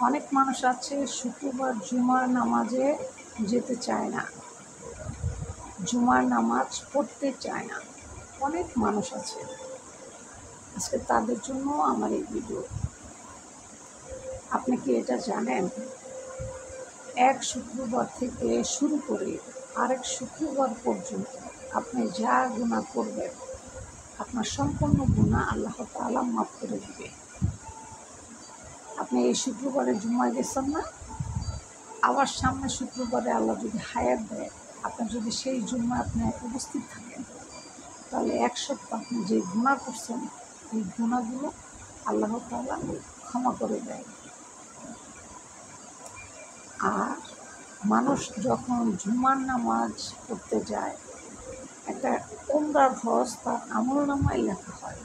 অনেক মানুষ আছে শুক্রবার জুমার নামাজে যেতে চায় না, জুমার নামাজ পড়তে চায় না। অনেক মানুষ আছে, আজকে তাদের জন্য আমার এই ভিডিও। আপনি কি এটা জানেন, এক শুক্রবার থেকে শুরু করে আরেক শুক্রবার পর্যন্ত আপনি যা গুনাহ করবেন আপনার সম্পূর্ণ গুনাহ আল্লাহ তাআলা মাফ করে দিবে। আপনি এই শুক্রবারে জুমায় গেছেন না, আবার সামনে শুক্রবারে আল্লাহ যদি হায়াত দেয়, আপনি যদি সেই জুম্মায় আপনি উপস্থিত থাকেন, তাহলে এক সপ্তাহ আপনি যে গুনাহ করছেন এই গুনাহগুলো আল্লাহ তাআলা ক্ষমা করে দেয়। আর মানুষ যখন জুমার নামাজ পড়তে যায়, একটা উমরার হজ তার আমলনামায় লেখা হয়।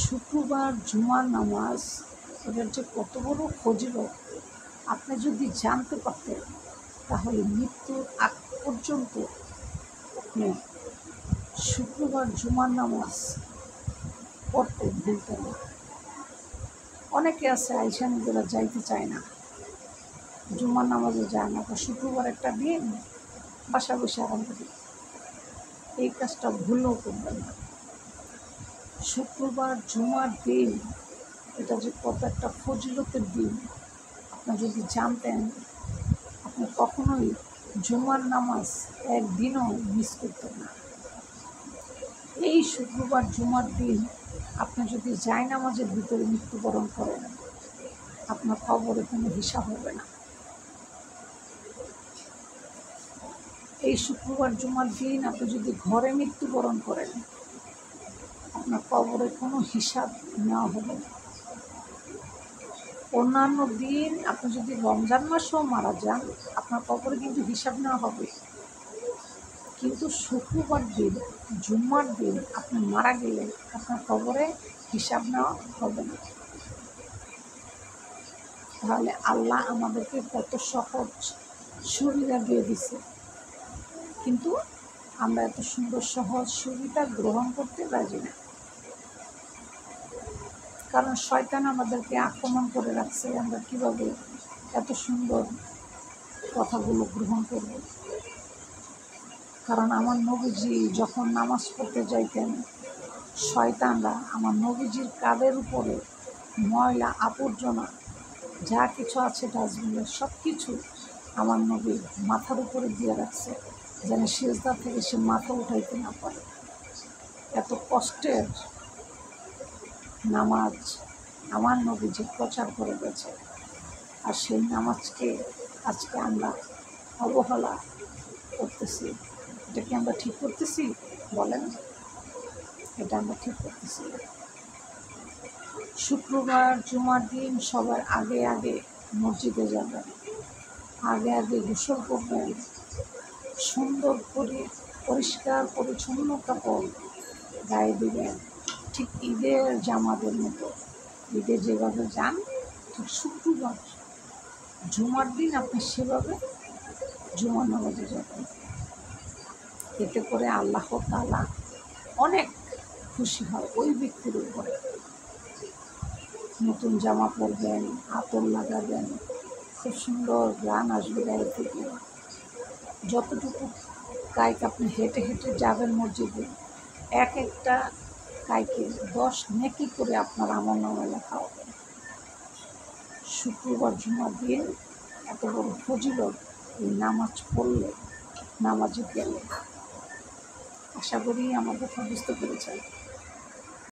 শুক্রবার জুমার নামাজ এটার যে কত বড় ফজিলত আপনি যদি জানতে পারতেন, তাহলে মৃত্যুর আগ পর্যন্ত আপনি শুক্রবার জুমার নামাজ পড়তে ভুলতেন না। অনেকে আছে আইসা নিজেরা যাইতে চায় না, জুমার নামাজে যায় না, শুক্রবার একটা দিন বাসা বসে আরাম করি। এই কাজটা ভুলও করবেন না। শুক্রবার জুমার দিন এটা যে কত একটা ফজিলতের দিন আপনি যদি জানতেন, আপনি কখনোই জুমার নামাজ একদিনও মিস করতেন না। এই শুক্রবার জুমার দিন আপনি যদি জায়নামাজের ভিতরে মৃত্যুবরণ করেন, আপনার কবরে কোনো হিসাব হবে না। এই শুক্রবার জুমার দিন আপনি যদি ঘরে মৃত্যুবরণ করেন, আপনার কবরে কোনো হিসাব নেওয়া হবে না। অন্যান্য দিন আপনি যদি রমজান মাসেও মারা যান, আপনার কবরে কিন্তু হিসাব নেওয়া হবে, কিন্তু শুক্রবার দিন জুম্মার দিন আপনি মারা গেলে আপনার কবরে হিসাব নেওয়া হবে না। তাহলে আল্লাহ আমাদেরকে কত সহজ সুবিধা দিয়ে দিছে, কিন্তু আমরা এত সুন্দর সহজ সুবিধা গ্রহণ করতে রাজি না। কারণ শয়তান আমাদেরকে আক্রমণ করে রাখছে, আমরা কীভাবে এত সুন্দর কথাগুলো গ্রহণ করব। কারণ আমার নবীজি যখন নামাজ পড়তে যাইতেন, শয়তানরা আমার নবীজির কাঁধের উপরে ময়লা আবর্জনা যা কিছু আছে ডাস্টবিনের সব কিছু আমার নবীর মাথার উপরে দিয়ে রাখছে, যেন সিজদা থেকে সে মাথা উঠাইতে না পারে। এত কষ্টের নামাজ আমার নবীজি প্রচার করে গেছে, আর সেই নামাজকে আজকে আমরা অবহেলা করতেছি। এটা কি আমরা ঠিক করতেছি? বলেন, এটা আমরা ঠিক করতেছি। শুক্রবার জুমার দিন সবার আগে আগে মসজিদে যাবেন, আগে আগে গোসল করবেন, সুন্দর করে পরিষ্কার পরিচ্ছন্ন কাপড় গায়ে দিবেন, ঠিক ঈদের জামাতের মতো। ঈদে যেভাবে যান, ঠিক শুক্রবার জুমার দিন আপনি সেভাবে জুমার নামাজে যাবেন। এতে করে আল্লাহ তাআলা অনেক খুশি হয় ওই ব্যক্তির উপরে। নতুন জামা পরবেন, আতর লাগাবেন, খুব সুন্দর গান আসবে গায়ে থেকে। যতটুকু কায়িক আপনি হেঁটে হেঁটে যাবেন মসজিদে, এক একটা কায়কে 10 নেকি করে আপনার আমলনামায় লেখা হবে। শুক্রবার জুমার দিন এত বড় ফজিলত এই নামাজ পড়লে, নামাজে গেলে। আশা করি আমার কথা বুঝতে পেরেছেন।